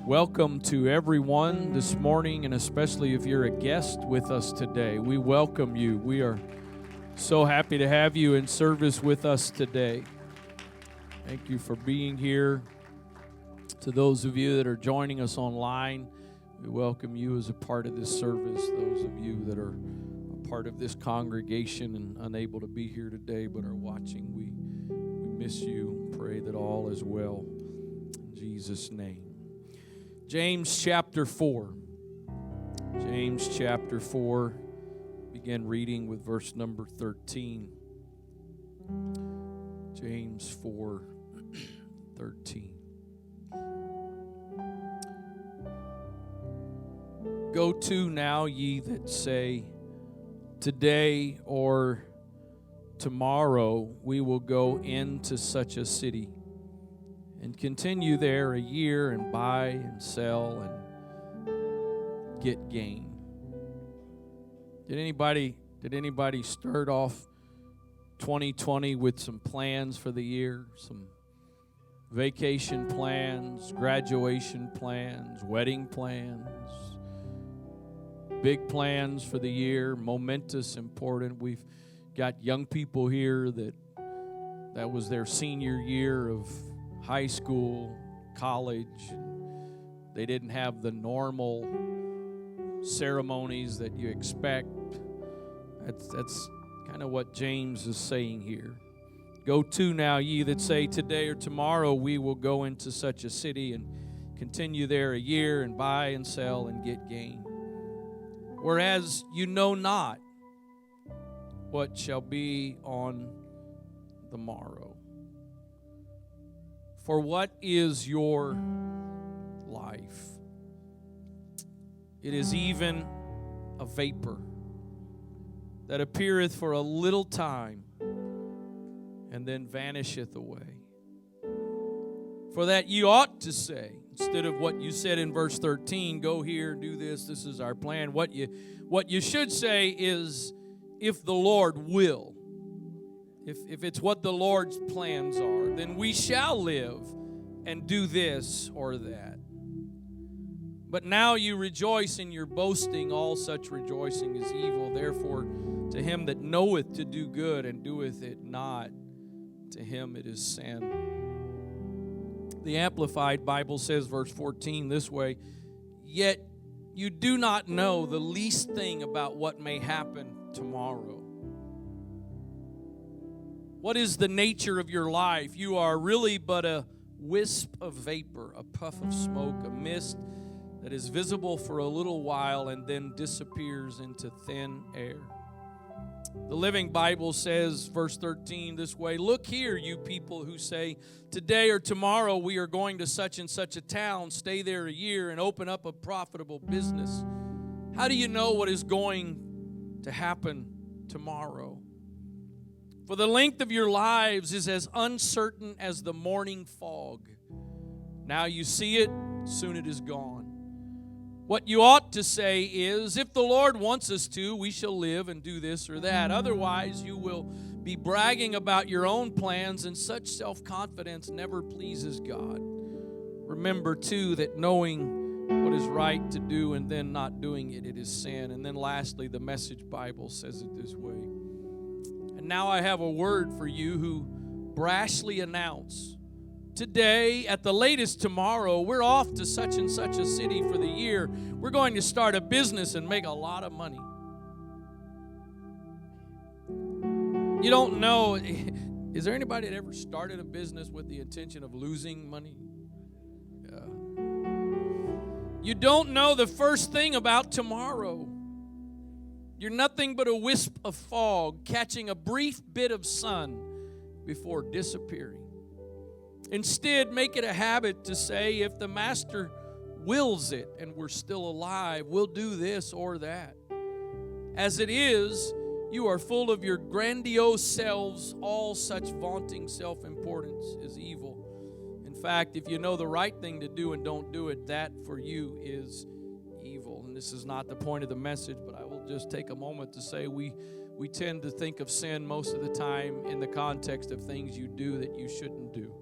Welcome to everyone this morning, and especially if you're a guest with us today. We welcome you. We are so happy to have you in service with us today. Thank you for being here. To those of you that are joining us online, we welcome you as a part of this service. Those of you that are a part of this congregation and unable to be here today but are watching, we miss you. Pray that all is well. In Jesus' name. James chapter 4. James chapter 4. Begin reading with verse number 13. James 4, 13. Go to now, ye that say, today or tomorrow we will go into such a city, and continue there a year, and buy and sell and get gain. Did anybody start off 2020 with some plans for the year? Some vacation plans, graduation plans, wedding plans, big plans for the year, momentous, important. We've got young people here that was their senior year of high school, college. They didn't have the normal ceremonies that you expect. That's kind of what James is saying here. Go to now, ye that say, today or tomorrow we will go into such a city and continue there a year and buy and sell and get gain. Whereas you know not what shall be on the morrow. For what is your life? It is even a vapor that appeareth for a little time and then vanisheth away. For that you ought to say, instead of what you said in verse 13, go here, do this, this is our plan. What you should say is, if the Lord will. If it's what the Lord's plans are, then we shall live and do this or that. But now you rejoice in your boasting. All such rejoicing is evil. Therefore, to him that knoweth to do good and doeth it not, to him it is sin. The Amplified Bible says, verse 14, this way, yet you do not know the least thing about what may happen tomorrow. What is the nature of your life? You are really but a wisp of vapor, a puff of smoke, a mist that is visible for a little while and then disappears into thin air. The Living Bible says, verse 13, this way, look here, you people who say, today or tomorrow we are going to such and such a town, stay there a year, and open up a profitable business. How do you know what is going to happen tomorrow? For the length of your lives is as uncertain as the morning fog. Now you see it, soon it is gone. What you ought to say is, if the Lord wants us to, we shall live and do this or that. Otherwise, you will be bragging about your own plans, and such self-confidence never pleases God. Remember, too, that knowing what is right to do and then not doing it, it is sin. And then lastly, the Message Bible says it this way. And now I have a word for you who brashly announce, today, at the latest tomorrow, we're off to such and such a city for the year. We're going to start a business and make a lot of money. You don't know, is there anybody that ever started a business with the intention of losing money? Yeah. You don't know the first thing about tomorrow. You're nothing but a wisp of fog, catching a brief bit of sun before disappearing. Instead, make it a habit to say, if the Master wills it and we're still alive, we'll do this or that. As it is, you are full of your grandiose selves. All such vaunting self-importance is evil. In fact, if you know the right thing to do and don't do it, that for you is evil. And this is not the point of the message, but I will just take a moment to say we we tend to think of sin most of the time in the context of things you do that you shouldn't do.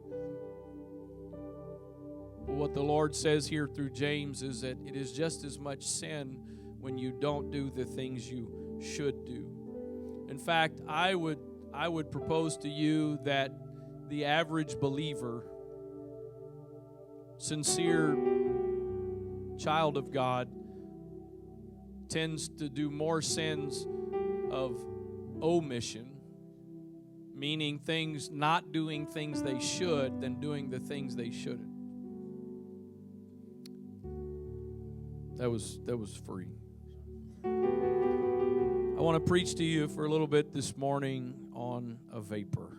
But what the Lord says here through James is that it is just as much sin when you don't do the things you should do. In fact, I would propose to you that the average believer, sincere child of God, tends to do more sins of omission, meaning not doing things they should, than doing the things they shouldn't. That was free. I want to preach to you for a little bit this morning on a vapor.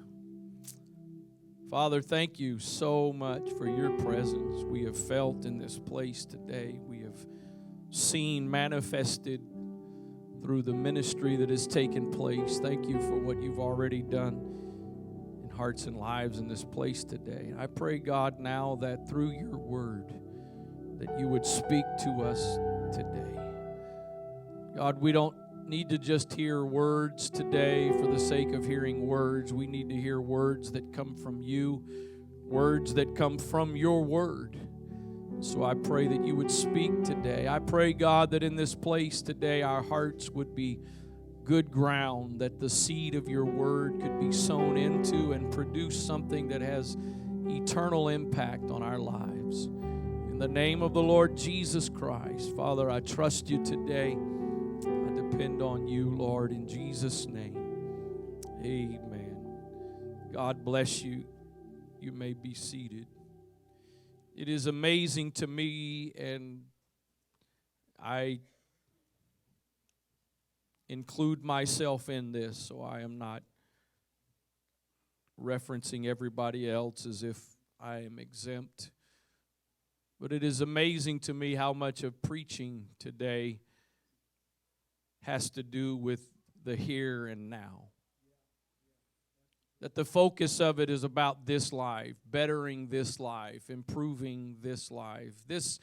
Father, thank you so much for your presence we have felt in this place today. We have seen manifested through the ministry that has taken place. Thank you for what you've already done in hearts and lives in this place today. I pray, God, now that through your word, that you would speak to us today. God, we don't need to just hear words today for the sake of hearing words. We need to hear words that come from you, words that come from your word. So I pray that you would speak today. I pray, God, that in this place today our hearts would be good ground, that the seed of your word could be sown into and produce something that has eternal impact on our lives. In the name of the Lord Jesus Christ, Father, I trust you today. I depend on you, Lord, in Jesus' name. Amen. God bless you. You may be seated. It is amazing to me, and I include myself in this, so I am not referencing everybody else as if I am exempt. But it is amazing to me how much of preaching today has to do with the here and now. That the focus of it is about this life, bettering this life, improving this life. This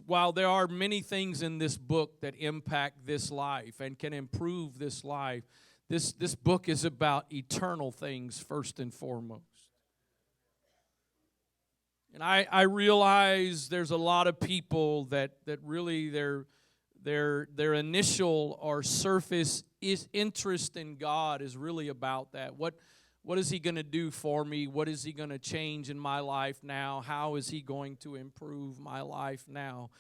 while there are many things in this book that impact this life and can improve this life, this book is about eternal things first and foremost. And I realize there's a lot of people that really their initial or surface interest in God is really about that. What is he going to do for me? What is he going to change in my life now? How is he going to improve my life now?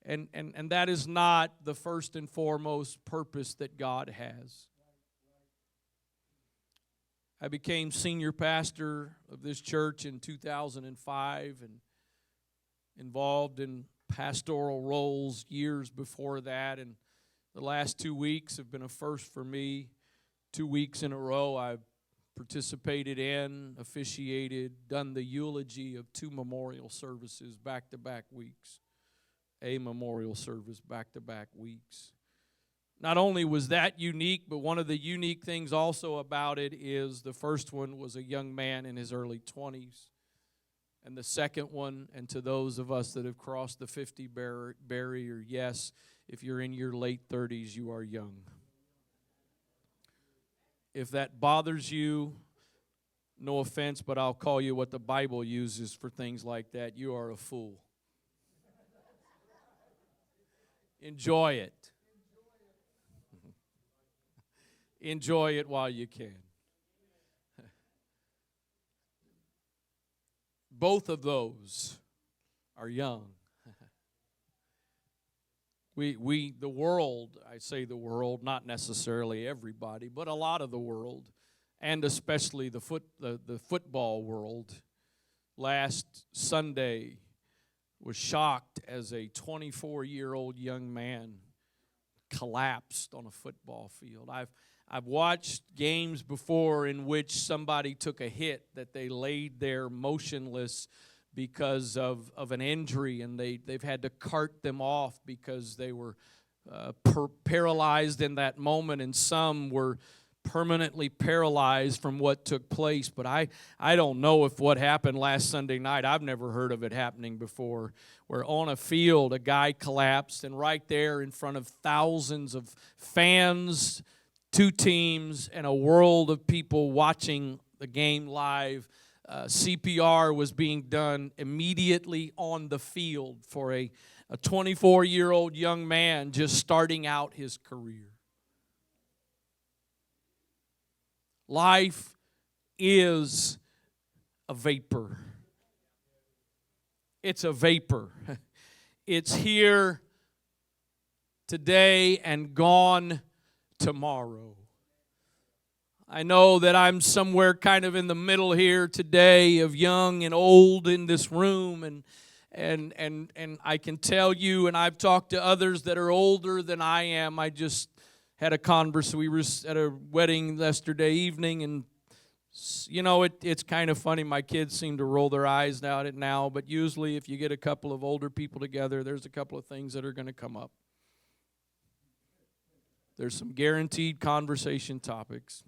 And that is not the first and foremost purpose that God has. I became senior pastor of this church in 2005 and involved in pastoral roles years before that. And the last 2 weeks have been a first for me. 2 weeks in a row I've participated in, officiated, done the eulogy of 2 memorial services back-to-back weeks. A memorial service back-to-back weeks. Not only was that unique, but one of the unique things also about it is the first one was a young man in his early 20s. And the second one, and to those of us that have crossed the 50 barrier, yes, if you're in your late 30s, you are young. If that bothers you, no offense, but I'll call you what the Bible uses for things like that. You are a fool. Enjoy it. Enjoy it while you can. Both of those are young. The world, I say the world, not necessarily everybody, but a lot of the world, and especially the football world, last Sunday was shocked as a 24-year-old young man collapsed on a football field. I've watched games before in which somebody took a hit that they laid there motionless because of an injury, and they've had to cart them off because they were paralyzed in that moment, and some were permanently paralyzed from what took place. But I don't know if what happened last Sunday night, I've never heard of it happening before, where on a field a guy collapsed, and right there in front of thousands of fans, two teams and a world of people watching the game live. CPR was being done immediately on the field for a 24-year-old young man just starting out his career. Life is a vapor. It's a vapor. It's here today and gone tomorrow. I know that I'm somewhere kind of in the middle here today of young and old in this room, and I can tell you, and I've talked to others that are older than I am. I just had a conversation. We were at a wedding yesterday evening, and you know, it's kind of funny. My kids seem to roll their eyes at it now, but usually if you get a couple of older people together, there's a couple of things that are going to come up. There's some guaranteed conversation topics.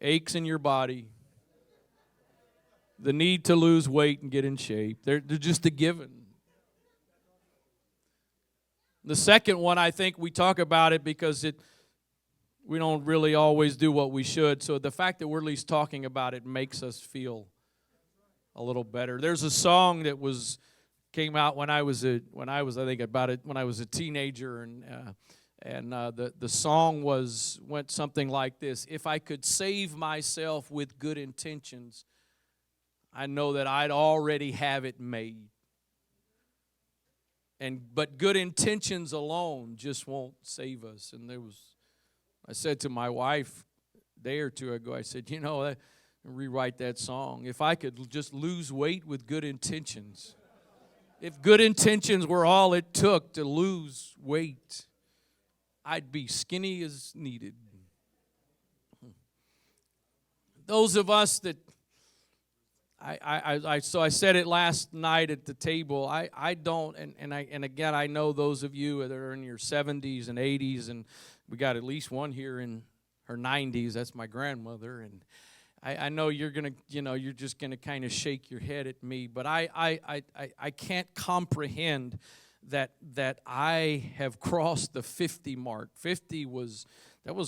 Aches in your body. The need to lose weight and get in shape. They're just a given. The second one, I think we talk about it because we don't really always do what we should. So the fact that we're at least talking about it makes us feel a little better. There's a song that came out when I was a teenager, and the song went something like this: if I could save myself with good intentions, I know that I'd already have it made. But good intentions alone just won't save us. And I said to my wife a day or two ago, I said, rewrite that song. If I could just lose weight with good intentions, if good intentions were all it took to lose weight, I'd be skinny as needed. Those of us that, so I said it last night at the table, I don't, and again, I know those of you that are in your 70s and 80s, and we got at least one here in her 90s, that's my grandmother, and I know you're just gonna kind of shake your head at me, but I can't comprehend that I have crossed the 50 mark. 50 was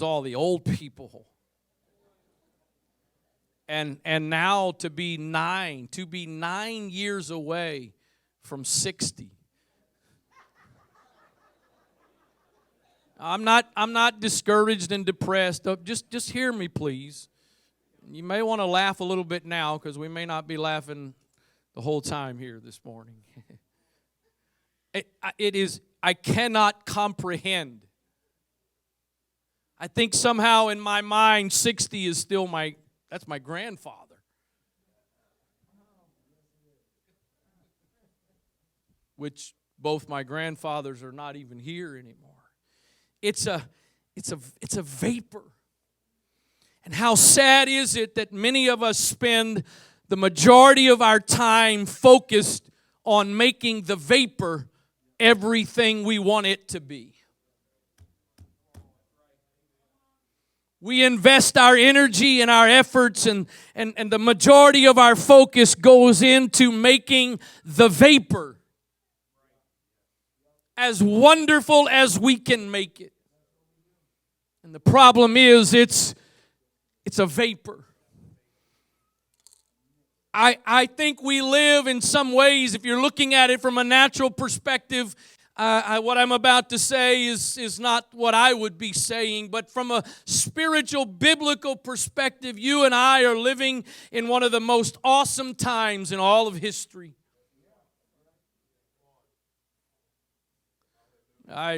all the old people. And now to be 9 years away from 60. I'm not discouraged and depressed. Just hear me, please. You may want to laugh a little bit now because we may not be laughing the whole time here this morning. I cannot comprehend. I think somehow in my mind 60 is still that's my grandfather. Which both my grandfathers are not even here anymore. It's a vapor. And how sad is it that many of us spend the majority of our time focused on making the vapor everything we want it to be. We invest our energy and our efforts, and the majority of our focus goes into making the vapor as wonderful as we can make it. And the problem is it's a vapor. I think we live in some ways, if you're looking at it from a natural perspective, what I'm about to say is not what I would be saying, but from a spiritual, biblical perspective, you and I are living in one of the most awesome times in all of history.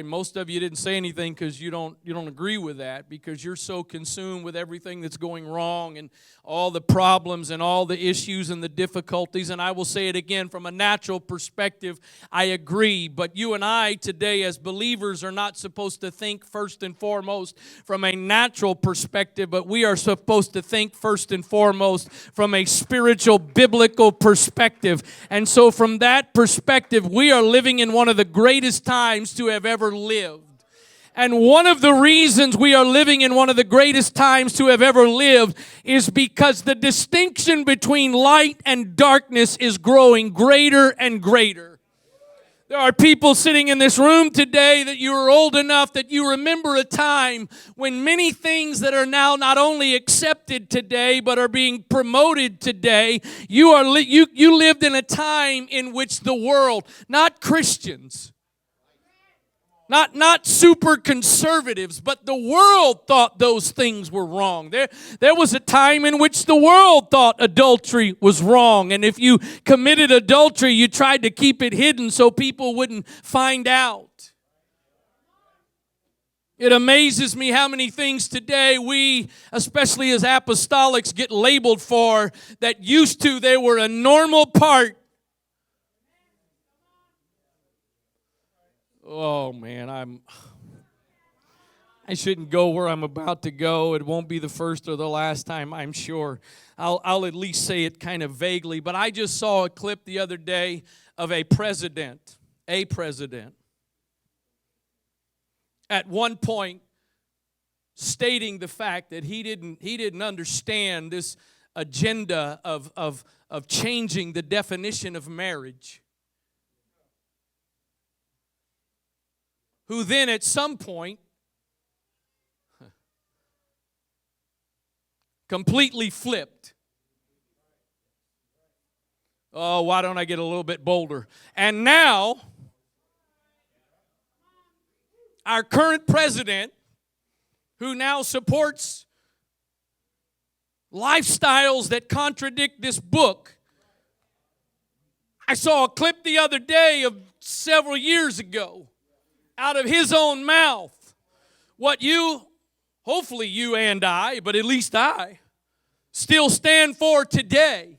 Most of you didn't say anything because you don't agree with that, because you're so consumed with everything that's going wrong and all the problems and all the issues and the difficulties. And I will say it again, from a natural perspective, I agree. But you and I today as believers are not supposed to think first and foremost from a natural perspective, but we are supposed to think first and foremost from a spiritual, biblical perspective. And so from that perspective, we are living in one of the greatest times to have ever lived. And one of the reasons we are living in one of the greatest times to have ever lived is because the distinction between light and darkness is growing greater and greater. There are people sitting in this room today that you are old enough that you remember a time when many things that are now not only accepted today but are being promoted today. You lived in a time in which the world, not Christians, not super conservatives, but the world thought those things were wrong. There was a time in which the world thought adultery was wrong. And if you committed adultery, you tried to keep it hidden so people wouldn't find out. It amazes me how many things today we, especially as apostolics, get labeled for that used to they were a normal part. Oh, man, I shouldn't go where I'm about to go. It won't be the first or the last time, I'm sure. I'll at least say it kind of vaguely. But I just saw a clip the other day of a president. At one point stating the fact that he didn't understand this agenda of changing the definition of marriage. Who then at some point completely flipped. Oh, why don't I get a little bit bolder? And now, our current president, who now supports lifestyles that contradict this book. I saw a clip the other day of several years ago, out of his own mouth, what hopefully you and I, but at least I, still stand for today.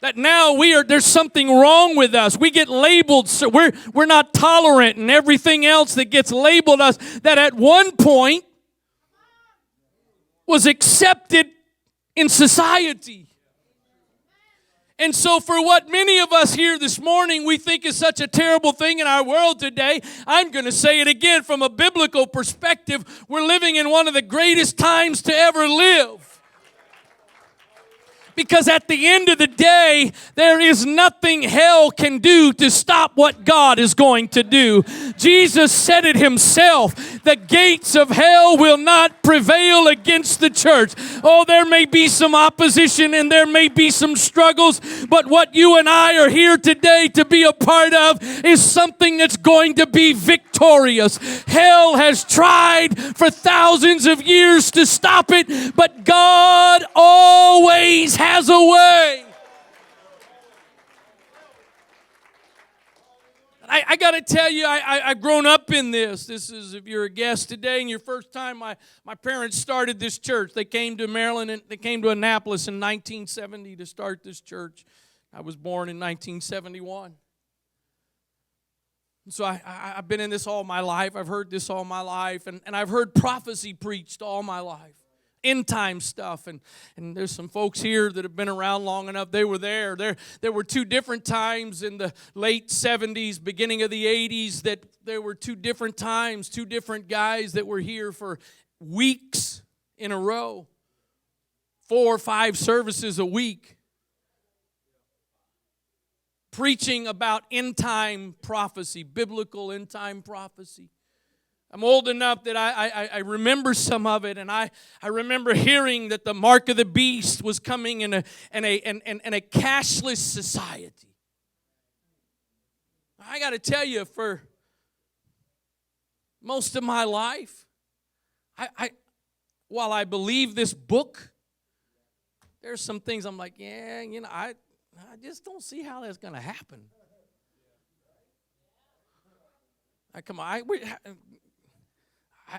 That now there's something wrong with us. We get labeled, so we're not tolerant, and everything else that gets labeled us, that at one point was accepted in society. And so for what many of us here this morning we think is such a terrible thing in our world today, I'm going to say it again from a biblical perspective. We're living in one of the greatest times to ever live. Because at the end of the day, there is nothing hell can do to stop what God is going to do. Jesus said it himself. The gates of hell will not prevail against the church. Oh, there may be some opposition and there may be some struggles, but what you and I are here today to be a part of is something that's going to be victorious. Hell has tried for thousands of years to stop it, but God always has a way. I got to tell you, I've grown up in this. This is, if you're a guest today and your first time, my parents started this church. They came to Maryland and they came to Annapolis in 1970 to start this church. I was born in 1971. So I've been in this all my life. I've heard this all my life. And I've heard prophecy preached all my life. End time stuff, and there's some folks here that have been around long enough. They were there. There were two different times in the late 70s, beginning of the 80s, that there were two different times, two different guys that were here for weeks in a row, 4 or 5 services a week, preaching about end time prophecy, biblical end time prophecy. I'm old enough that I remember some of it, and I remember hearing that the mark of the beast was coming in a cashless society. I got to tell you, for most of my life, while I believe this book, there's some things I'm like, yeah, I just don't see how that's going to happen. Come on,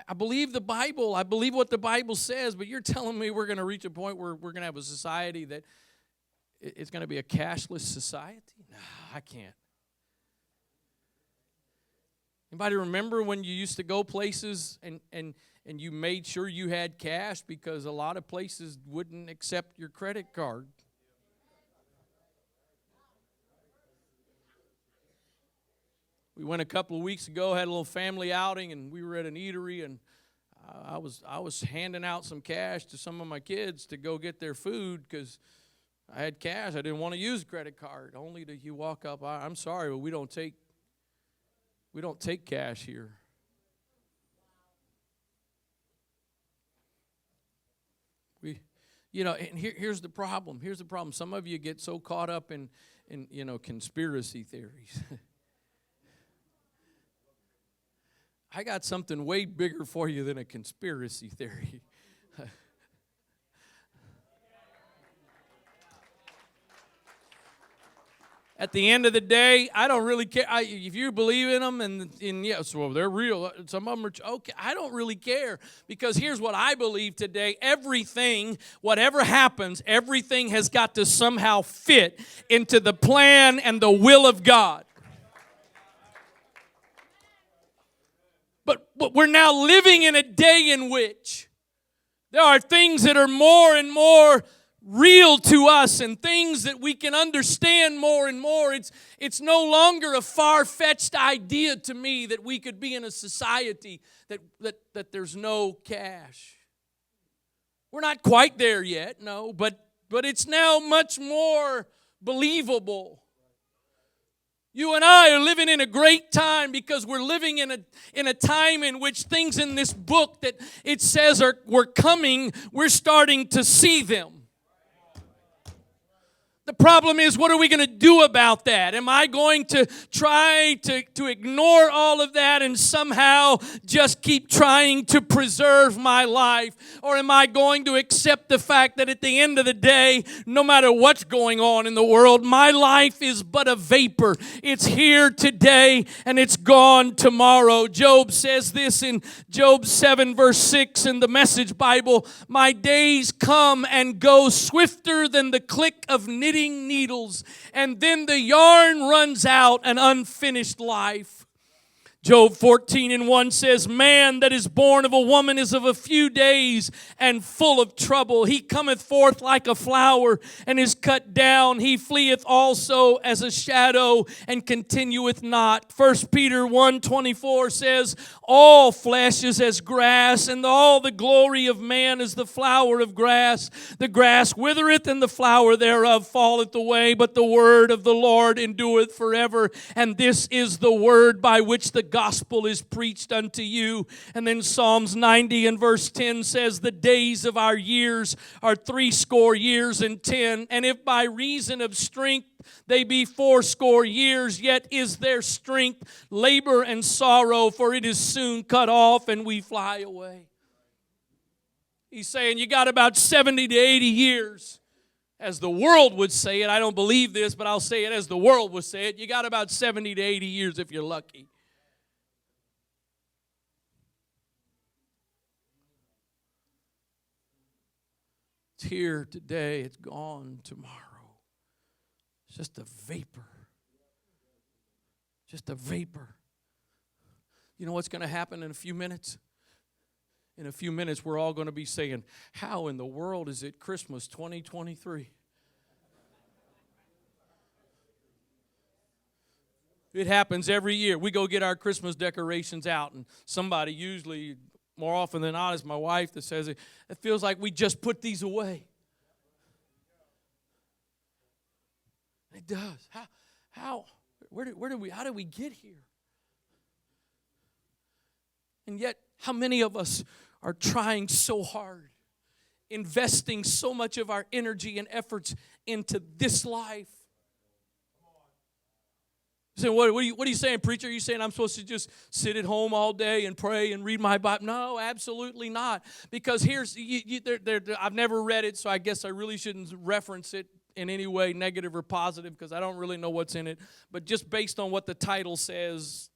I believe the Bible. I believe what the Bible says, but you're telling me we're going to reach a point where we're going to have a society that it's going to be a cashless society? No, I can't. Anybody remember when you used to go places and you made sure you had cash because a lot of places wouldn't accept your credit card? We went a couple of weeks ago, had a little family outing, and we were at an eatery, and I was handing out some cash to some of my kids to go get their food because I had cash. I didn't want to use a credit card. Only to you walk up. I'm sorry, but we don't take cash here. And here's the problem. Here's the problem. Some of you get so caught up in conspiracy theories. I got something way bigger for you than a conspiracy theory. At the end of the day, I don't really care. If you believe in them, and yes, well, they're real. Some of them are okay. I don't really care, because here's what I believe today. Everything, whatever happens, everything has got to somehow fit into the plan and the will of God. But we're now living in a day in which there are things that are more and more real to us, and things that we can understand more and more. It's no longer a far-fetched idea to me that we could be in a society that there's no cash. We're not quite there yet, no, but it's now much more believable. You and I are living in a great time, because we're living in a time in which things in this book that it says were coming, we're starting to see them. The problem is, what are we going to do about that? Am I going to try to ignore all of that and somehow just keep trying to preserve my life? Or am I going to accept the fact that at the end of the day, no matter what's going on in the world, my life is but a vapor. It's here today and it's gone tomorrow. Job says this in Job 7 verse 6 in the Message Bible: my days come and go swifter than the click of knitting needles, and then the yarn runs out, an unfinished life. Job 14:1 says, man that is born of a woman is of a few days and full of trouble. He cometh forth like a flower and is cut down. He fleeth also as a shadow and continueth not. 1 Peter 1:24 says, all flesh is as grass, and all the glory of man is the flower of grass. The grass withereth, and the flower thereof falleth away, but the word of the Lord endureth forever. And this is the word by which the gospel is preached unto you. And then Psalms 90 and verse 10 says, the days of our years are 80 years and 10. And if by reason of strength they be 80 years, yet is their strength labor and sorrow, for it is soon cut off and we fly away. He's saying you got about 70 to 80 years. As the world would say it, I don't believe this, but I'll say it as the world would say it. You got about 70 to 80 years if you're lucky. It's here today, it's gone tomorrow. It's just a vapor. Just a vapor. You know what's going to happen in a few minutes? In a few minutes, we're all going to be saying, how in the world is it Christmas 2023? It happens every year. We go get our Christmas decorations out, and somebody, usually more often than not, is my wife, that says it feels like we just put these away. It does. How did we get here? And yet, how many of us are trying so hard, investing so much of our energy and efforts into this life? You say, what are you saying, preacher? Are you saying I'm supposed to just sit at home all day and pray and read my Bible? No, absolutely not. Because here's, I've never read it, so I guess I really shouldn't reference it in any way, negative or positive, because I don't really know what's in it. But just based on what the title says,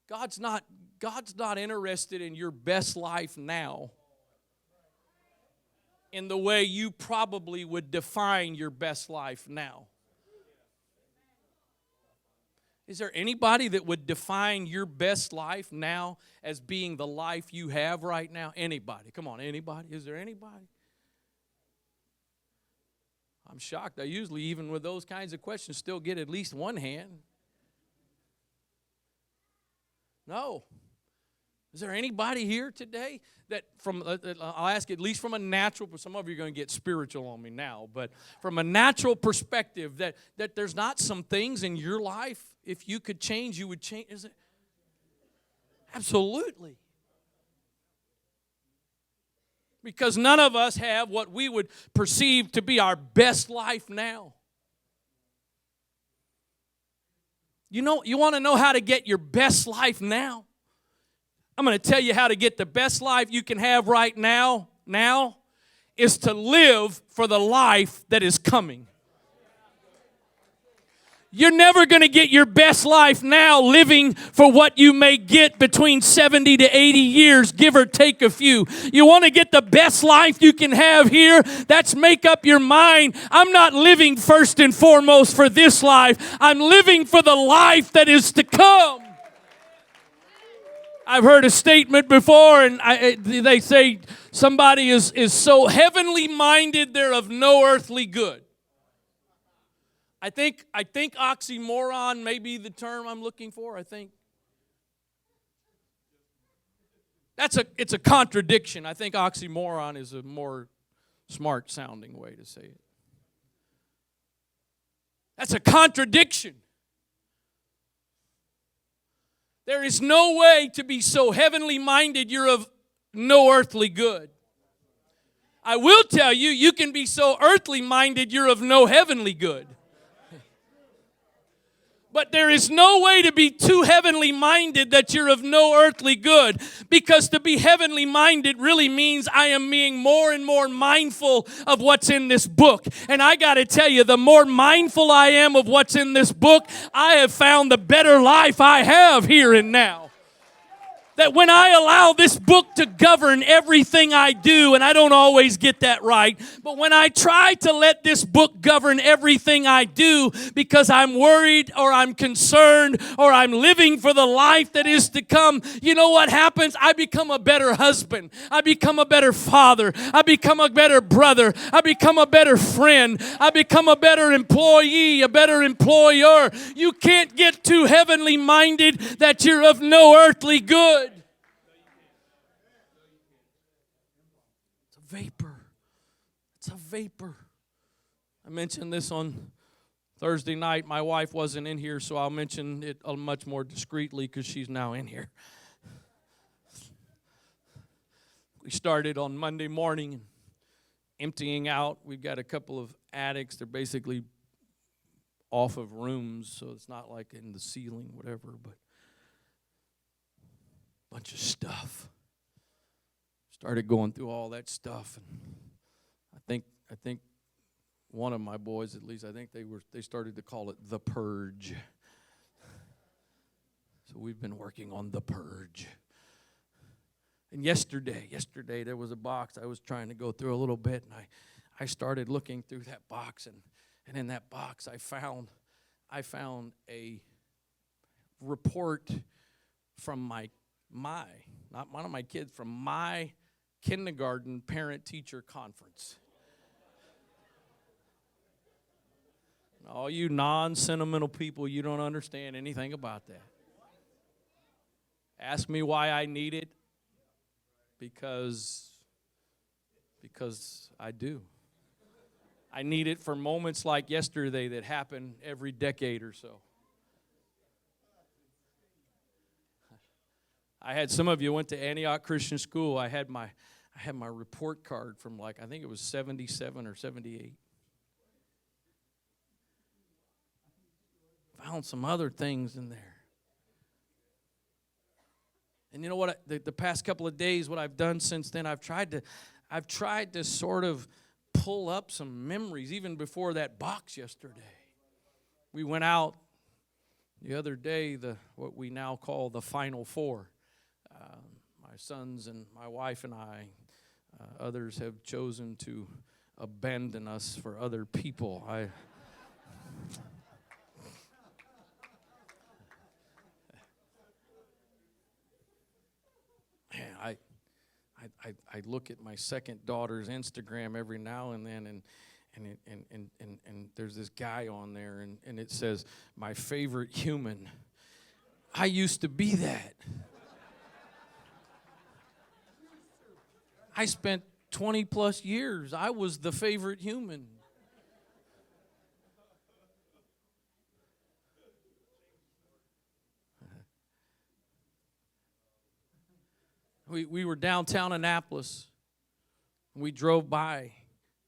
God's not interested in your best life now in the way you probably would define your best life now. Is there anybody that would define your best life now as being the life you have right now? Anybody? Come on, anybody? Is there anybody? I'm shocked. I usually, even with those kinds of questions, still get at least one hand. No. Is there anybody here today that I'll ask at least from a natural, some of you are going to get spiritual on me now, but from a natural perspective, that there's not some things in your life, if you could change, you would change? Is it? Absolutely. Because none of us have what we would perceive to be our best life now. You want to know how to get your best life now? I'm going to tell you how to get the best life you can have right now is to live for the life that is coming. You're never going to get your best life now living for what you may get between 70 to 80 years, give or take a few. You want to get the best life you can have here? That's make up your mind. I'm not living first and foremost for this life. I'm living for the life that is to come. I've heard a statement before, and they say somebody is so heavenly minded they're of no earthly good. I think oxymoron may be the term I'm looking for. I think it's a contradiction. I think oxymoron is a more smart sounding way to say it. That's a contradiction. There is no way to be so heavenly minded you're of no earthly good. I will tell you, you can be so earthly minded you're of no heavenly good. But there is no way to be too heavenly minded that you're of no earthly good. Because to be heavenly minded really means I am being more and more mindful of what's in this book. And I got to tell you, the more mindful I am of what's in this book, I have found the better life I have here and now. That when I allow this book to govern everything I do, and I don't always get that right, but when I try to let this book govern everything I do because I'm worried or I'm concerned or I'm living for the life that is to come, you know what happens? I become a better husband. I become a better father. I become a better brother. I become a better friend. I become a better employee, a better employer. You can't get too heavenly minded that you're of no earthly good. Vapor. It's a vapor. I mentioned this on Thursday night. My wife wasn't in here, so I'll mention it much more discreetly because she's now in here. We started on Monday morning emptying out. We've got a couple of attics. They're basically off of rooms, so it's not like in the ceiling, whatever, but a bunch of stuff. Started going through all that stuff, and I think one of my boys, at least, I think they started to call it the purge. So we've been working on the purge. And yesterday there was a box I was trying to go through a little bit, and I started looking through that box, and in that box I found a report from not one of my kids, from my kindergarten parent-teacher conference. All you non-sentimental people, you don't understand anything about that. Ask me why I need it. Because I do. I need it for moments like yesterday that happen every decade or so. I had some of you went to Antioch Christian School. I had my report card from I think it was 77 or 78. Found some other things in there. And you know what? The past couple of days, what I've done since then, I've tried to sort of pull up some memories, even before that box yesterday. We went out the other day, what we now call the Final Four. My sons and my wife and I, others have chosen to abandon us for other people. I look at my second daughter's Instagram every now and then, and there's this guy on there, and it says, "My favorite human." I used to be that. I spent 20 plus years. I was the favorite human. We were downtown Annapolis. We drove by.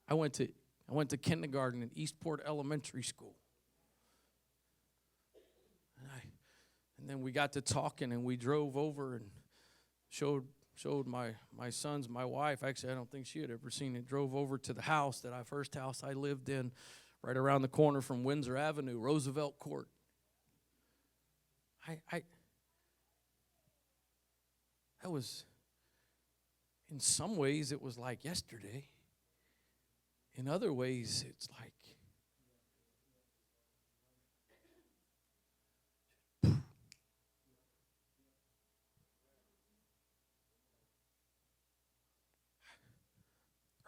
I went to kindergarten at Eastport Elementary School. And then we got to talking, and we drove over and showed my sons, my wife. Actually, I don't think she had ever seen it. Drove over to the first house I lived in, right around the corner from Windsor Avenue, Roosevelt Court. That was, in some ways, it was like yesterday. In other ways, it's like,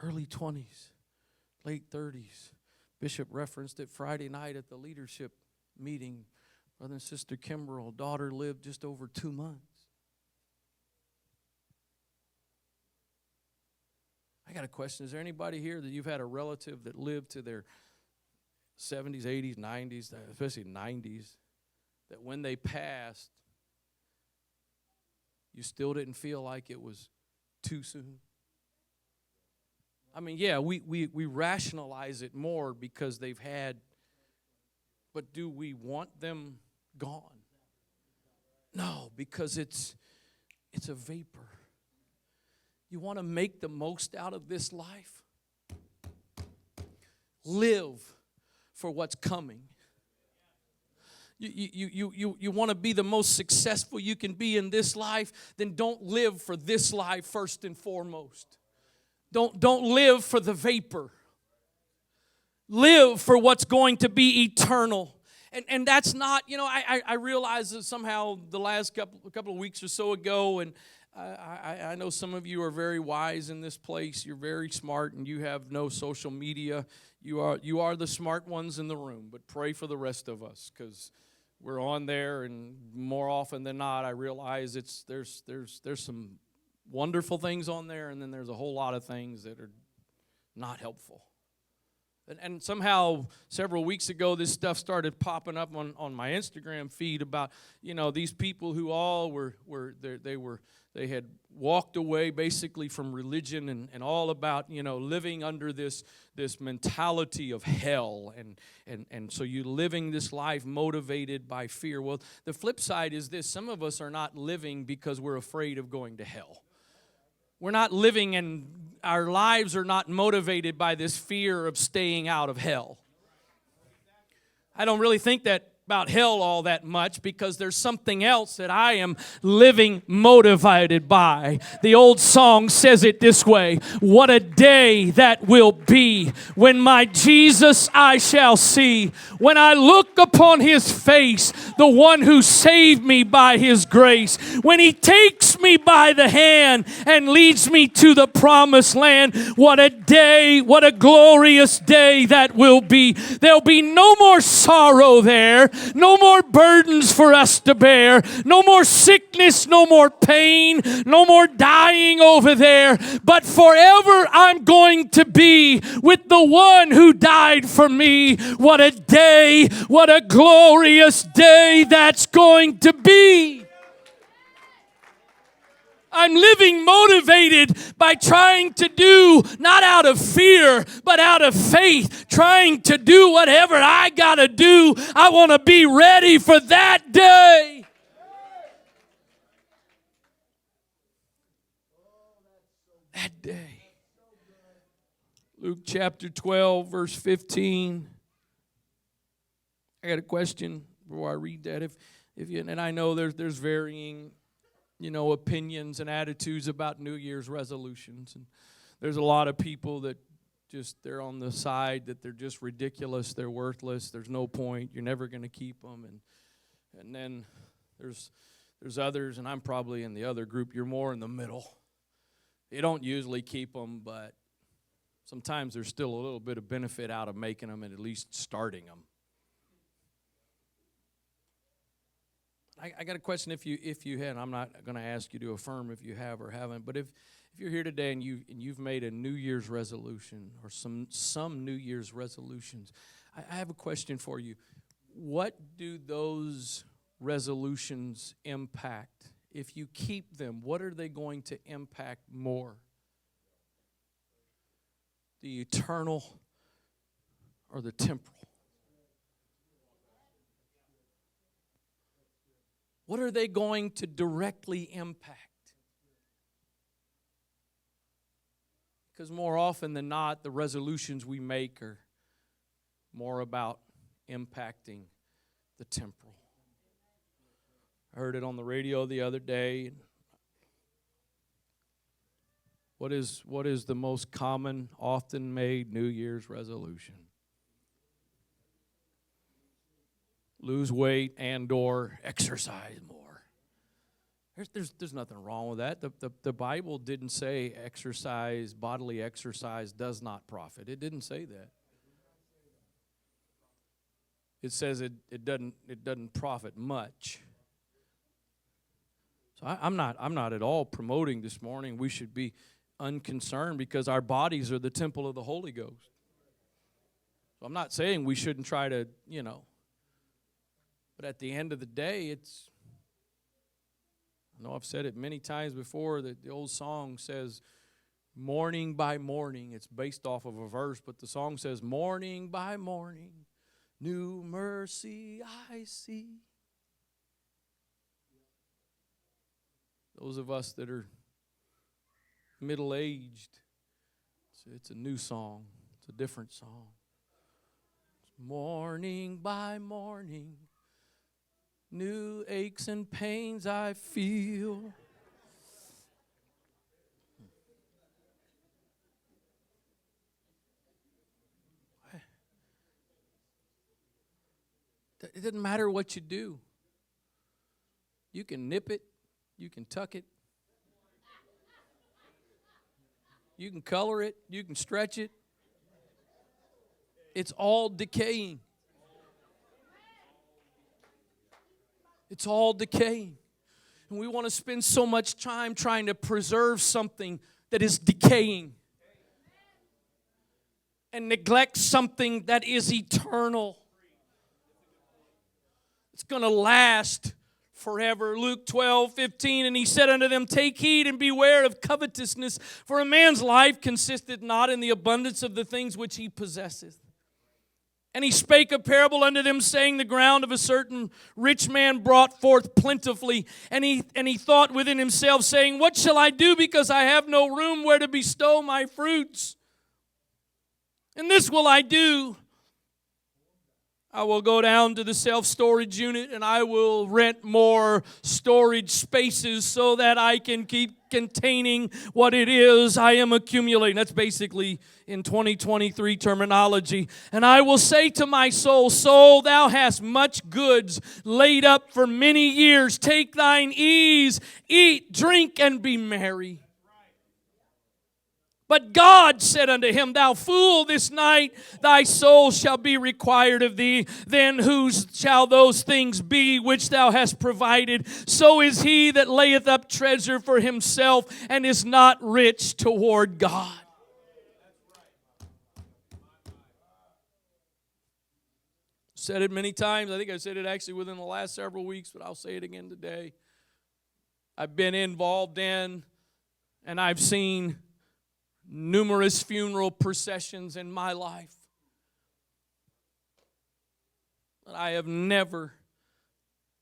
early 20s, late 30s. Bishop referenced it Friday night at the leadership meeting. Brother and Sister Kimbrell, daughter lived just over 2 months. I got a question. Is there anybody here that you've had a relative that lived to their 70s, 80s, 90s, especially 90s, that when they passed, you still didn't feel like it was too soon? I mean, yeah, we rationalize it more because they've had, but do we want them gone? No, because it's a vapor. You want to make the most out of this life? Live for what's coming. You want to be the most successful you can be in this life, then don't live for this life first and foremost. Don't live for the vapor. Live for what's going to be eternal. And that's not, I realize that somehow the last couple of weeks or so ago, and I know some of you are very wise in this place. You're very smart, and you have no social media. You are the smart ones in the room, but pray for the rest of us, because we're on there, and more often than not, I realize there's some wonderful things on there, and then there's a whole lot of things that are not helpful. And somehow, several weeks ago, this stuff started popping up on my Instagram feed about, these people who all they had walked away basically from religion and all about, living under this mentality of hell. And so you're living this life motivated by fear. Well, the flip side is this. Some of us are not living because we're afraid of going to hell. We're not living, and our lives are not motivated by this fear of staying out of hell. I don't really think that about hell all that much, because there's something else that I am living motivated by. The old song says it this way: what a day that will be when my Jesus I shall see, when I look upon his face, the one who saved me by his grace, when he takes me by the hand and leads me to the promised land. What a day, what a glorious day that will be. There'll be no more sorrow there. No more burdens for us to bear. No more sickness, no more pain, no more dying over there. But forever I'm going to be with the one who died for me. What a day, what a glorious day that's going to be. I'm living motivated by trying to do, not out of fear, but out of faith, trying to do whatever I got to do. I want to be ready for that day. That day. Luke chapter 12, verse 15. I got a question before I read that. If you, and I know there's varying opinions and attitudes about New Year's resolutions. And there's a lot of people that they're on the side that they're just ridiculous, they're worthless, there's no point, you're never going to keep them. And then there's others, and I'm probably in the other group, you're more in the middle. You don't usually keep them, but sometimes there's still a little bit of benefit out of making them and at least starting them. I got a question if you had. I'm not going to ask you to affirm if you have or haven't, but if you're here today and you've made a New Year's resolution or some New Year's resolutions, I have a question for you. What do those resolutions impact? If you keep them, what are they going to impact more? The eternal or the temporal? What are they going to directly impact? Because more often than not, the resolutions we make are more about impacting the temporal. I heard it on the radio the other day. What is the most common, often made New Year's resolution? Lose weight and or exercise more. There's nothing wrong with that. The Bible didn't say bodily exercise does not profit. It didn't say that. It says it doesn't profit much. So I'm not at all promoting this morning we should be unconcerned because our bodies are the temple of the Holy Ghost. So I'm not saying we shouldn't try to, but at the end of the day, I know I've said it many times before that the old song says, morning by morning. It's based off of a verse, but the song says, morning by morning, new mercy I see. Those of us that are middle-aged, it's a new song. It's a different song. Morning by morning, new aches and pains I feel. It doesn't matter what you do. You can nip it. You can tuck it. You can color it. You can stretch it. It's all decaying. It's all decaying. And we want to spend so much time trying to preserve something that is decaying and neglect something that is eternal. It's going to last forever. Luke 12:15, and he said unto them, take heed and beware of covetousness, for a man's life consisteth not in the abundance of the things which he possesseth. And he spake a parable unto them, saying, the ground of a certain rich man brought forth plentifully. And he thought within himself, saying, what shall I do, because I have no room where to bestow my fruits? And this will I do. I will go down to the self-storage unit and I will rent more storage spaces so that I can keep containing what it is I am accumulating. That's basically in 2023 terminology. And I will say to my soul, soul, thou hast much goods laid up for many years. Take thine ease, eat, drink, and be merry. But God said unto him, thou fool, this night thy soul shall be required of thee. Then whose shall those things be which thou hast provided? So is he that layeth up treasure for himself and is not rich toward God. Said it many times. I think I said it actually within the last several weeks, but I'll say it again today. I've been involved in and I've seen numerous funeral processions in my life. But I have never,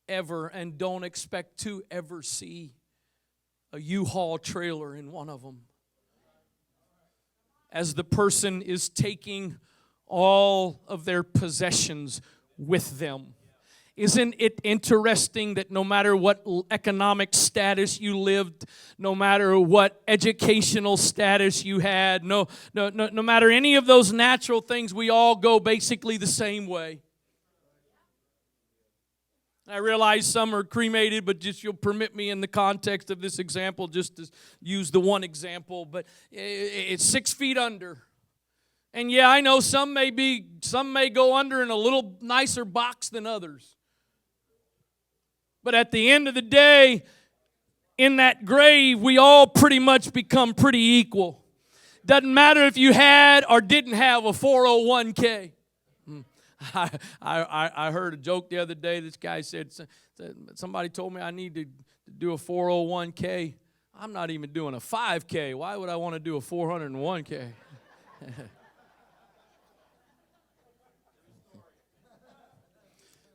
ever, and don't expect to ever see a U-Haul trailer in one of them. As the person is taking all of their possessions with them. Isn't it interesting that no matter what economic status you lived, no matter what educational status you had, no matter any of those natural things, we all go basically the same way. I realize some are cremated, but just you'll permit me in the context of this example, just to use the one example, but it's 6 feet under. And yeah, I know some may go under in a little nicer box than others. But at the end of the day, in that grave, we all pretty much become pretty equal. Doesn't matter if you had or didn't have a 401k. I heard a joke the other day. This guy said, somebody told me I need to do a 401k. I'm not even doing a 5K. Why would I want to do a 401k?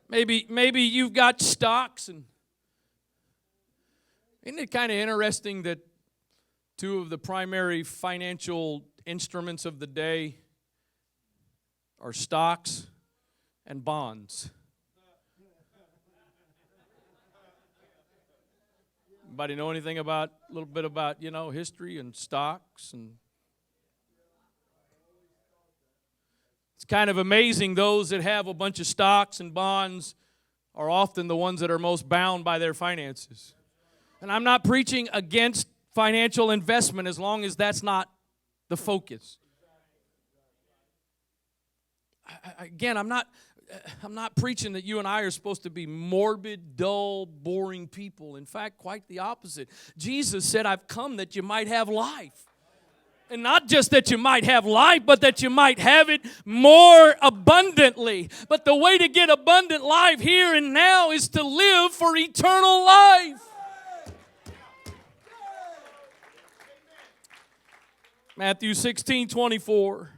Maybe you've got stocks. And isn't it kind of interesting that two of the primary financial instruments of the day are stocks and bonds? Anybody know anything about, a little bit about, history and stocks? And it's kind of amazing, those that have a bunch of stocks and bonds are often the ones that are most bound by their finances. And I'm not preaching against financial investment as long as that's not the focus. Again, I'm not preaching that you and I are supposed to be morbid, dull, boring people. In fact, quite the opposite. Jesus said, I've come that you might have life. And not just that you might have life, but that you might have it more abundantly. But the way to get abundant life here and now is to live for eternal life. Matthew 16:24.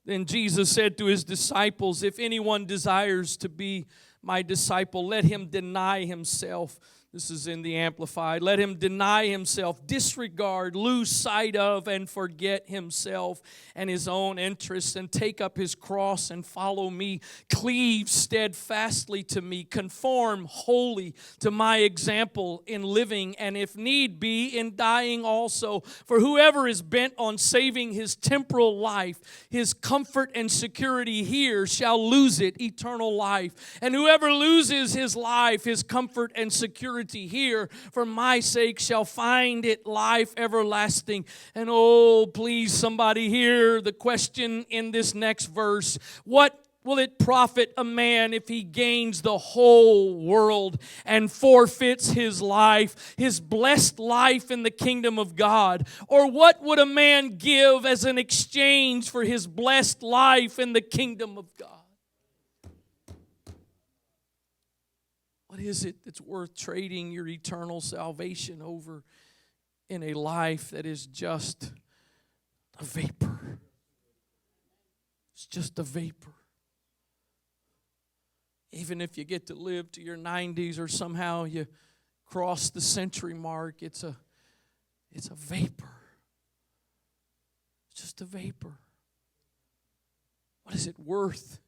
Then Jesus said to his disciples, if anyone desires to be my disciple, let him deny himself. This is in the Amplified. Let him deny himself, disregard, lose sight of, and forget himself and his own interests, and take up his cross and follow me. Cleave steadfastly to me. Conform wholly to my example in living, and if need be, in dying also. For whoever is bent on saving his temporal life, his comfort and security here, shall lose it, eternal life. And whoever loses his life, his comfort and security here, for my sake, shall find it, life everlasting. And oh, please, somebody hear the question in this next verse. What will it profit a man if he gains the whole world and forfeits his life, his blessed life in the kingdom of God? Or what would a man give as an exchange for his blessed life in the kingdom of God? What is it that's worth trading your eternal salvation over in a life that is just a vapor? It's just a vapor. Even if you get to live to your 90s or somehow you cross the century mark, it's a vapor. It's just a vapor. What is it worth?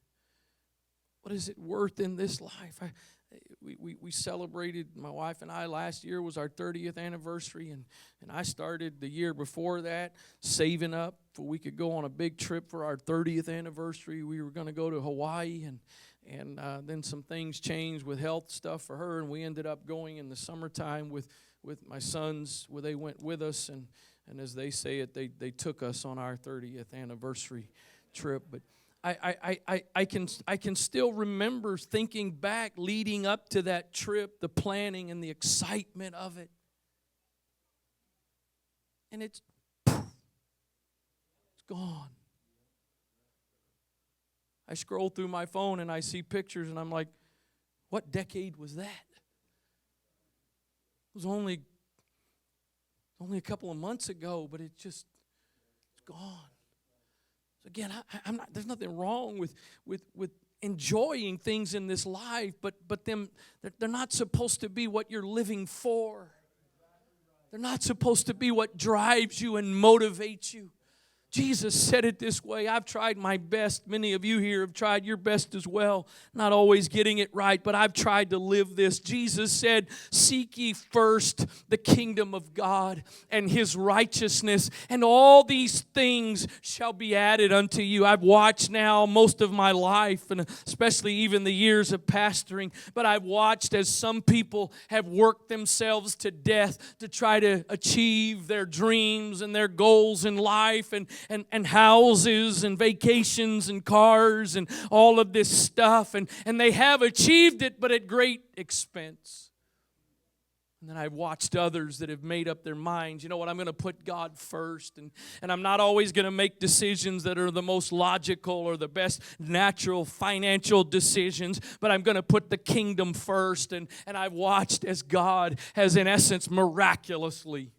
What is it worth in this life? We celebrated, my wife and I, last year was our 30th anniversary, and I started the year before that saving up so we could go on a big trip for our 30th anniversary. We were going to go to Hawaii, and then some things changed with health stuff for her, and we ended up going in the summertime with my sons, where they went with us, and as they say it, they took us on our 30th anniversary trip. But I can still remember thinking back, leading up to that trip, the planning and the excitement of it. And it's gone. I scroll through my phone and I see pictures and I'm like, what decade was that? It was only a couple of months ago, but it's gone. Again, I'm not. There's nothing wrong with enjoying things in this life, but they're not supposed to be what you're living for. They're not supposed to be what drives you and motivates you. Jesus said it this way. I've tried my best. Many of you here have tried your best as well. Not always getting it right, but I've tried to live this. Jesus said, seek ye first the kingdom of God and His righteousness, and all these things shall be added unto you. I've watched now most of my life, and especially even the years of pastoring, but I've watched as some people have worked themselves to death to try to achieve their dreams and their goals in life, and houses and vacations and cars and all of this stuff. And they have achieved it, but at great expense. And then I've watched others that have made up their minds, you know what, I'm going to put God first. And I'm not always going to make decisions that are the most logical or the best natural financial decisions, but I'm going to put the kingdom first. And I've watched as God has, in essence, miraculously,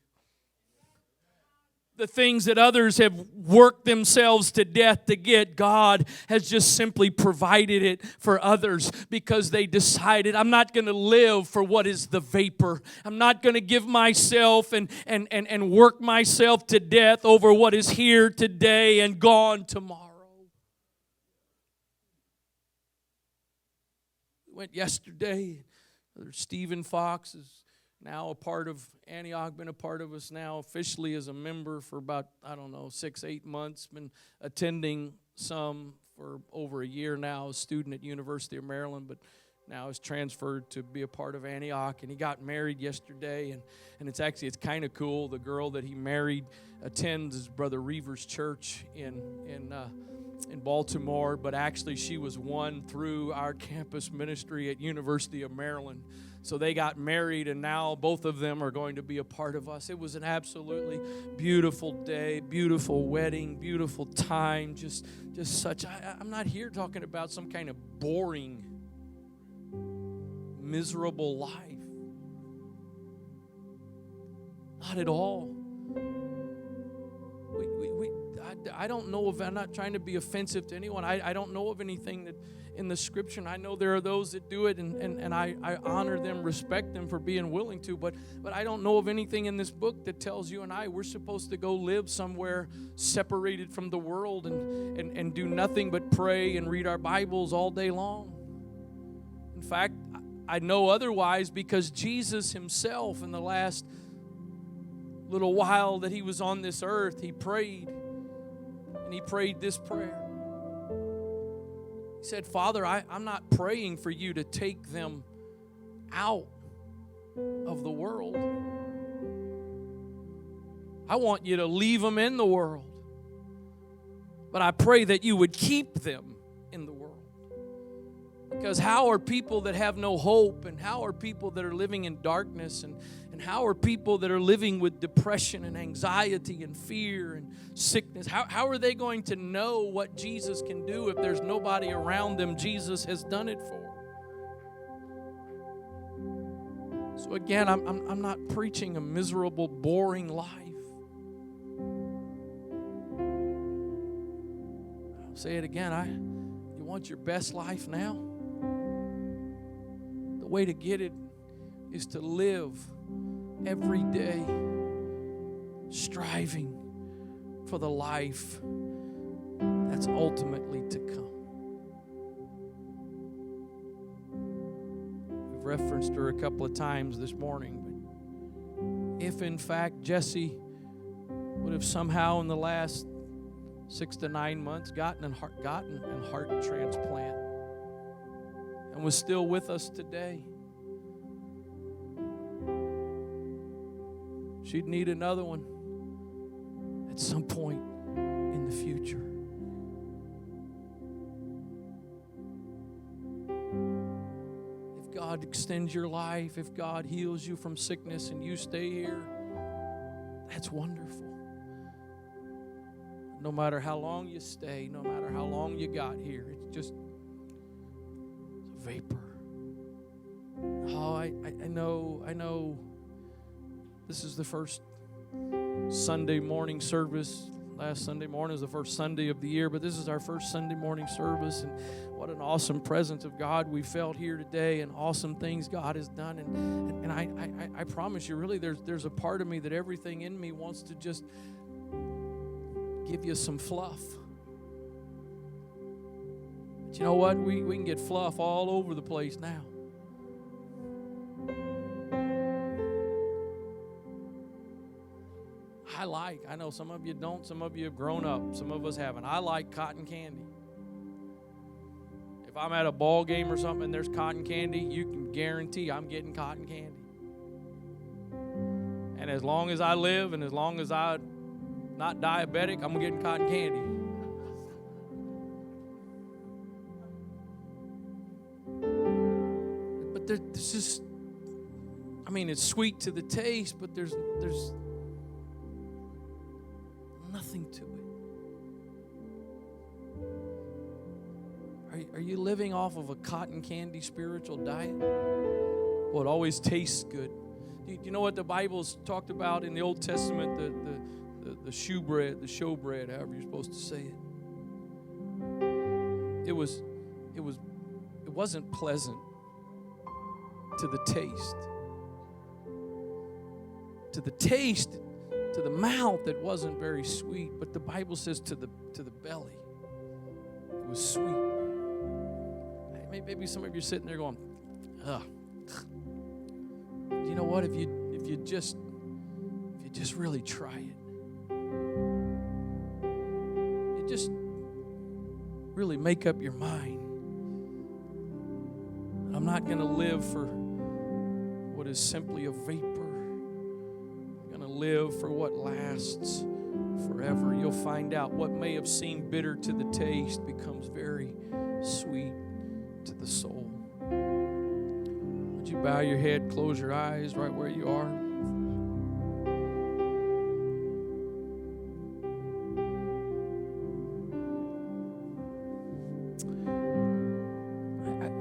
the things that others have worked themselves to death to get, God has just simply provided it for others because they decided, I'm not going to live for what is the vapor. I'm not going to give myself and work myself to death over what is here today and gone tomorrow. We went yesterday. Brother Stephen Fox is now a part of Antioch, been a part of us now officially as a member for about, 6-8 months. Been attending some for over a year now, a student at University of Maryland, but now is transferred to be a part of Antioch. And he got married yesterday, and it's kind of cool. The girl that he married attends his brother Reaver's church in Baltimore, but actually she was won through our campus ministry at University of Maryland. So they got married, and now both of them are going to be a part of us. It was an absolutely beautiful day, beautiful wedding, beautiful time, just such. I'm not here talking about some kind of boring, miserable life. Not at all. I don't know if, I'm not trying to be offensive to anyone. I don't know of anything that in the Scripture, and I know there are those that do it, and I honor them, respect them for being willing to, but I don't know of anything in this book that tells you and I we're supposed to go live somewhere separated from the world and do nothing but pray and read our Bibles all day long. In fact, I know otherwise because Jesus himself, in the last little while that he was on this earth, he prayed, and he prayed this prayer. He said, Father, I'm not praying for you to take them out of the world. I want you to leave them in the world. But I pray that you would keep them in the world. Because how are people that have no hope, and how are people that are living in darkness, and how are people that are living with depression and anxiety and fear and sickness, how are they going to know what Jesus can do if there's nobody around them Jesus has done it for? So again, I'm not preaching a miserable, boring life. I'll say it again. You want your best life now? The way to get it is to live every day striving for the life that's ultimately to come. We've referenced her a couple of times this morning, but if in fact Jesse would have somehow in the last 6 to 9 months gotten a heart transplant and was still with us today, she'd need another one at some point in the future. If God extends your life, if God heals you from sickness and you stay here, that's wonderful. No matter how long you stay, no matter how long you got here, it's just a vapor. Oh, I know this is the first Sunday morning service. Last Sunday morning is the first Sunday of the year, but this is our first Sunday morning service, and what an awesome presence of God we felt here today, and awesome things God has done. And I promise you, really, there's a part of me that everything in me wants to just give you some fluff. But you know what? We can get fluff all over the place now. I know some of you don't, some of you have grown up, some of us haven't. I like cotton candy. If I'm at a ball game or something and there's cotton candy, you can guarantee I'm getting cotton candy. And as long as I live and as long as I'm not diabetic, I'm getting cotton candy. But there's just, I mean, it's sweet to the taste, but there's nothing to it. Are you living off of a cotton candy spiritual diet? Well, it always tastes good. Do you know what the Bible's talked about in the Old Testament? The showbread, however you're supposed to say it. It wasn't pleasant to the taste. To the taste, to the mouth, it wasn't very sweet. But the Bible says to the belly, it was sweet. Maybe some of you are sitting there going, ugh. You know what? If you just really try it, you just really make up your mind. I'm not going to live for what is simply a vapor. I'm going to live for what lasts forever. You'll find out what may have seemed bitter to the taste becomes very sweet to the soul. Would you bow your head, close your eyes right where you are?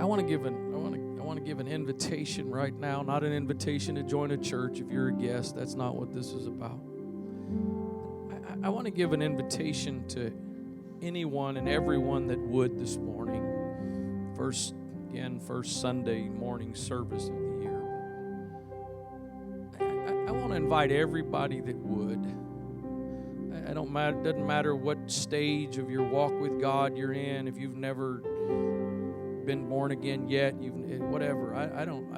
I want to give an invitation right now, not an invitation to join a church if you're a guest. That's not what this is about. I want to give an invitation to anyone and everyone that would this morning. First Sunday morning service of the year. I want to invite everybody that would. It doesn't matter what stage of your walk with God you're in. If you've never been born again yet, whatever. I don't.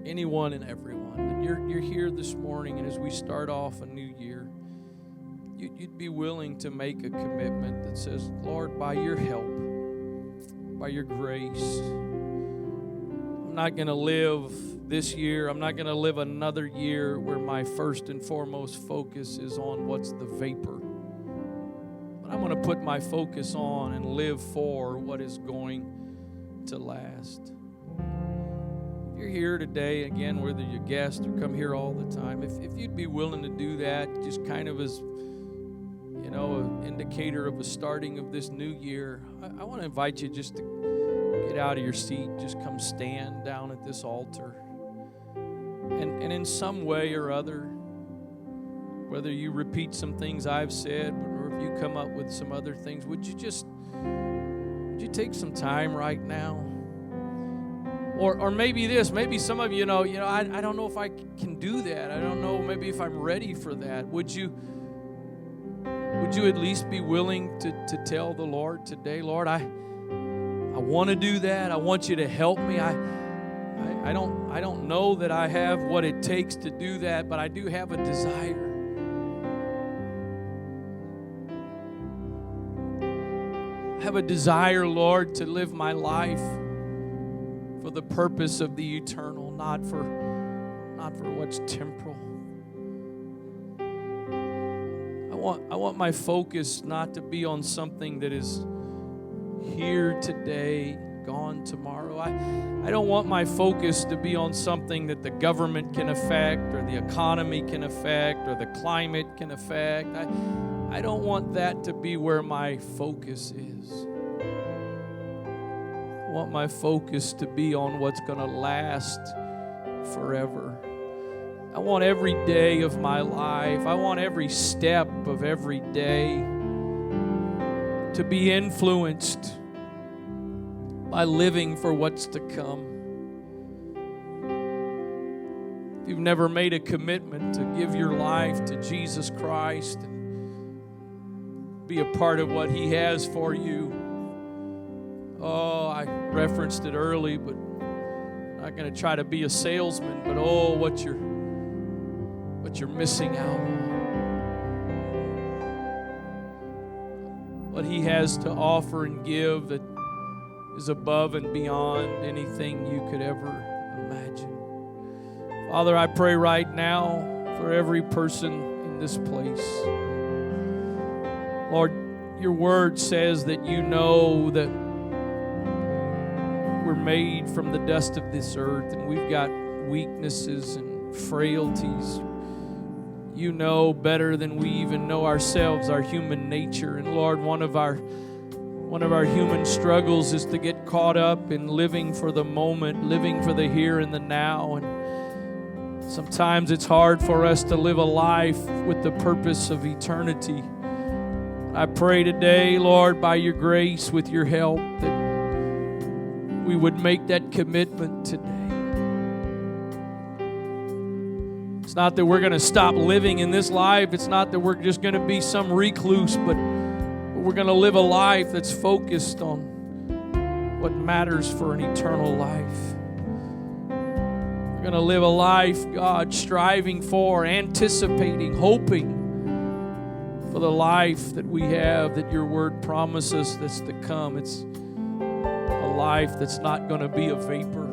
Anyone and everyone. You're here this morning, and as we start off a new year, you'd be willing to make a commitment that says, Lord, by your help, by your grace, I'm not going to live this year. I'm not going to live another year where my first and foremost focus is on what's the vapor. But I'm going to put my focus on and live for what is going to last. If you're here today, again, whether you're a guest or come here all the time, if you'd be willing to do that, just kind of as an indicator of a starting of this new year, I want to invite you just to get out of your seat, just come stand down at this altar. And in some way or other, whether you repeat some things I've said or if you come up with some other things, would you take some time right now? Or maybe some of you I don't know if I can do that. I don't know maybe if I'm ready for that. Would you at least be willing to tell the Lord today, Lord, I want to do that. I want you to help me. I don't know that I have what it takes to do that, but I do have a desire. I have a desire, Lord, to live my life for the purpose of the eternal, not for what's temporal. I want my focus not to be on something that is here today, gone tomorrow. I don't want my focus to be on something that the government can affect or the economy can affect or the climate can affect. I don't want that to be where my focus is. I want my focus to be on what's going to last forever. I want every day of my life, I want every step of every day to be influenced by living for what's to come. If you've never made a commitment to give your life to Jesus Christ and be a part of what He has for you, I referenced it early, but I'm not going to try to be a salesman, but what you're missing out on. What He has to offer and give that is above and beyond anything you could ever imagine. Father, I pray right now for every person in this place. Lord, your word says that you know that we're made from the dust of this earth, and we've got weaknesses and frailties. You know better than we even know ourselves, our human nature. And Lord, one of our human struggles is to get caught up in living for the moment, living for the here and the now. And sometimes it's hard for us to live a life with the purpose of eternity. I pray today, Lord, by your grace, with your help, that we would make that commitment today. It's not that we're going to stop living in this life. It's not that we're just going to be some recluse, but we're going to live a life that's focused on what matters for an eternal life. We're going to live a life, God, striving for, anticipating, hoping for the life that we have, that your word promises that's to come. It's a life that's not going to be a vapor,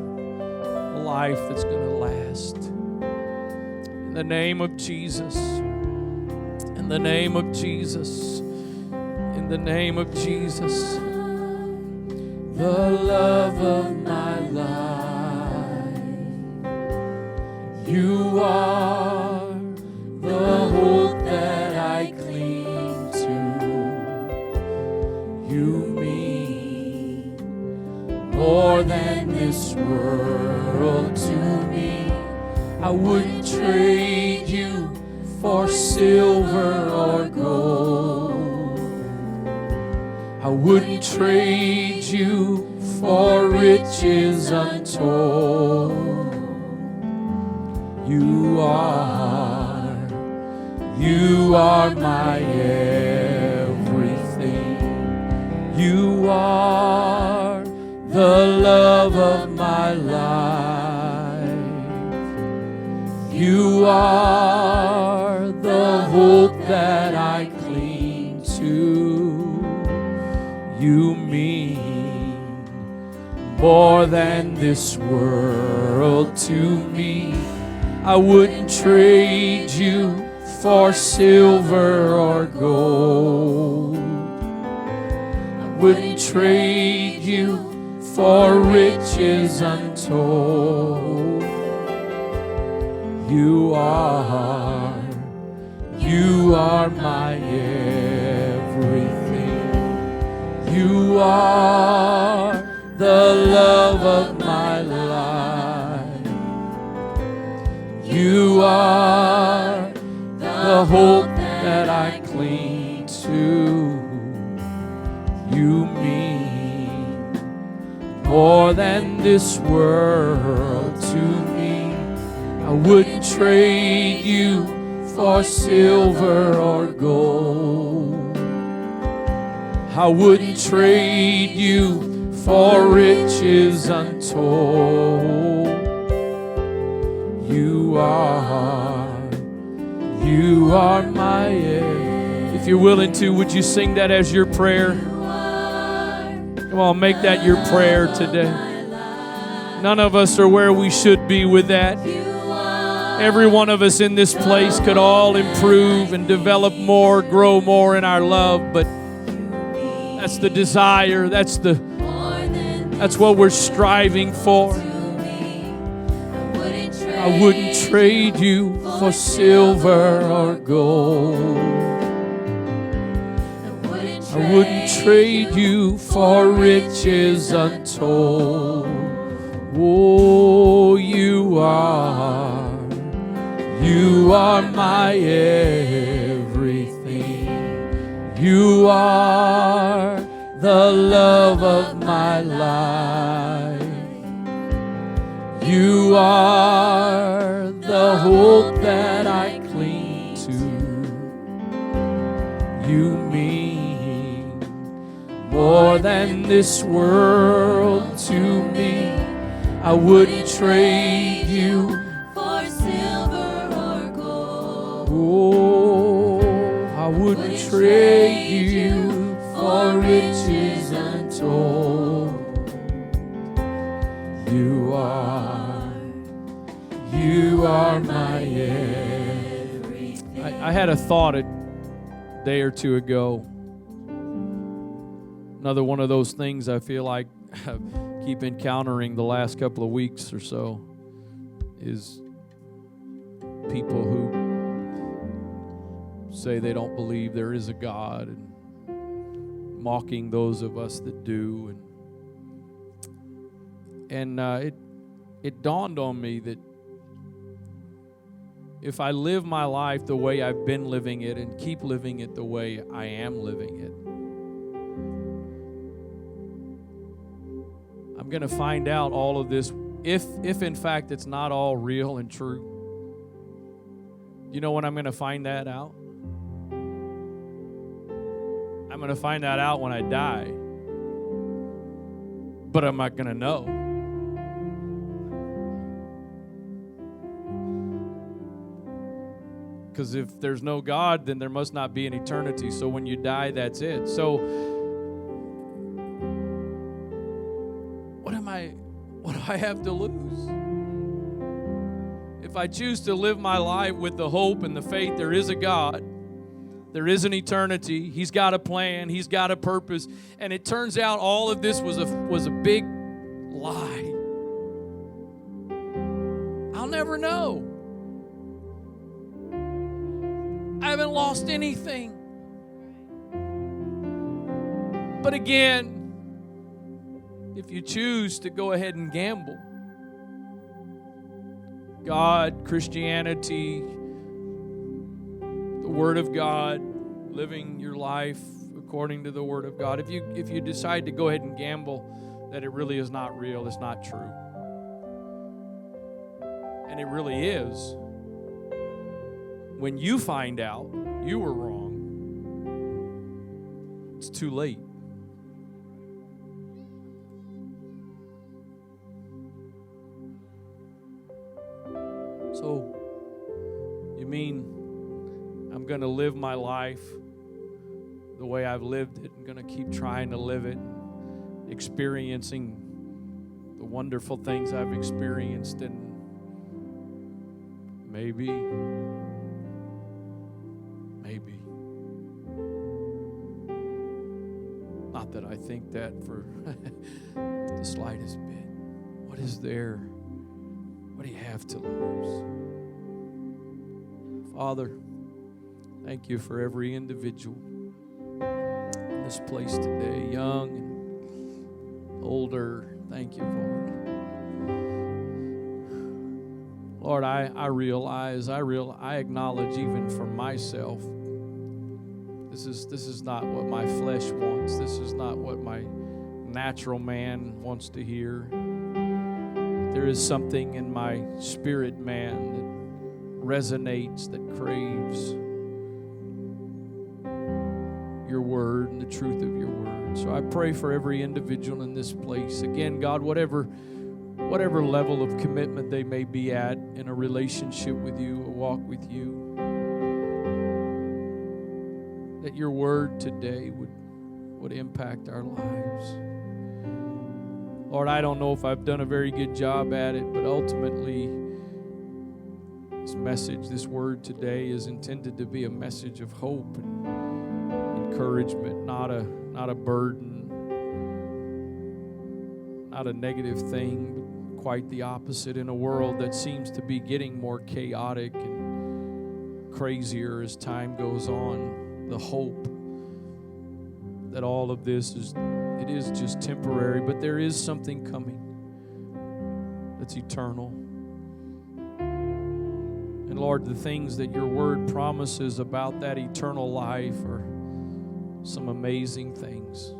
a life that's going to last. In the name of Jesus, in the name of Jesus, in the name of Jesus. The love of my life, you are the hope that I cling to. You mean more than this world to me. I wouldn't trade you for silver or gold. I wouldn't trade you for riches untold. You are my everything. You are the love of my life. You are the hope that I cling to. You mean more than this world to me. I wouldn't trade you for silver or gold. I wouldn't trade you for riches untold. You are my everything. You are the love of my life. You are the hope that I cling to. You mean more than this world to me. I wouldn't trade you for silver or gold. I wouldn't trade you for riches untold. You are my everything. If you're willing to, would you sing that as your prayer? Come on, make that your prayer today. None of us are where we should be with that. Every one of us in this place could all improve and develop more, grow more in our love, but that's the desire. That's what we're striving for. I wouldn't trade you for silver or gold. I wouldn't trade you for riches untold. Oh, you are my everything. You are the love of my life. You are the hope that I cling to. You mean more than this world to me. I wouldn't trade you for silver or gold. Oh, I wouldn't trade you for riches untold. You are my everything. I had a thought a day or two ago. Another one of those things I feel like keep encountering the last couple of weeks or so is people who say they don't believe there is a God and mocking those of us that do. And it dawned on me that if I live my life the way I've been living it and keep living it the way I am living it, I'm going to find out all of this, if in fact it's not all real and true. You know when I'm going to find that out? I'm going to find that out when I die. But I'm not going to know. Because if there's no God, then there must not be an eternity. So when you die, that's it. So what do I have to lose? If I choose to live my life with the hope and the faith there is a God, there is an eternity, He's got a plan, He's got a purpose, and it turns out all of this was a big lie, I'll never know. I haven't lost anything. But again, if you choose to go ahead and gamble, God, Christianity, the Word of God, living your life according to the Word of God, if you decide to go ahead and gamble that it really is not real, it's not true, and it really is, when you find out you were wrong, it's too late. So, you mean I'm going to live my life the way I've lived it? I'm going to keep trying to live it, experiencing the wonderful things I've experienced, and maybe. Not that I think that for the slightest bit. What is there? What do you have to lose? Father, thank you for every individual in this place today, young and older. Thank you, Lord. Lord, I realize, I acknowledge even for myself, this is not what my flesh wants. This is not what my natural man wants to hear. There is something in my spirit man that resonates, that craves your word and the truth of your word. So I pray for every individual in this place. Again, God, whatever level of commitment they may be at in a relationship with you, a walk with you, that your word today would impact our lives. Lord, I don't know if I've done a very good job at it, but ultimately this message, this word today is intended to be a message of hope and encouragement, not a burden, not a negative thing, but quite the opposite in a world that seems to be getting more chaotic and crazier as time goes on. The hope that all of this is just temporary, but there is something coming that's eternal. And Lord, the things that your word promises about that eternal life are some amazing things.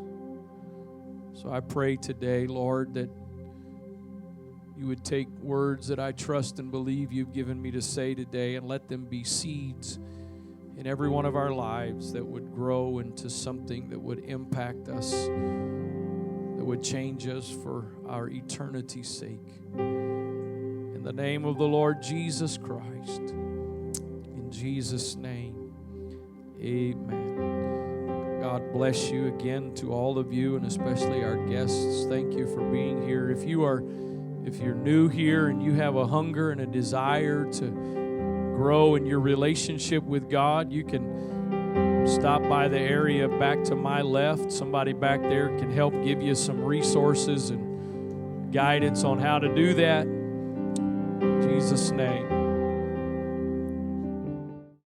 So I pray today, Lord, that you would take words that I trust and believe you've given me to say today and let them be seeds in every one of our lives that would grow into something that would impact us, that would change us for our eternity's sake. In the name of the Lord Jesus Christ, in Jesus' name, amen. God bless you again to all of you, and especially our guests. Thank you for being here. If you're new here and you have a hunger and a desire to grow in your relationship with God, you can stop by the area back to my left. Somebody back there can help give you some resources and guidance on how to do that. In Jesus' name.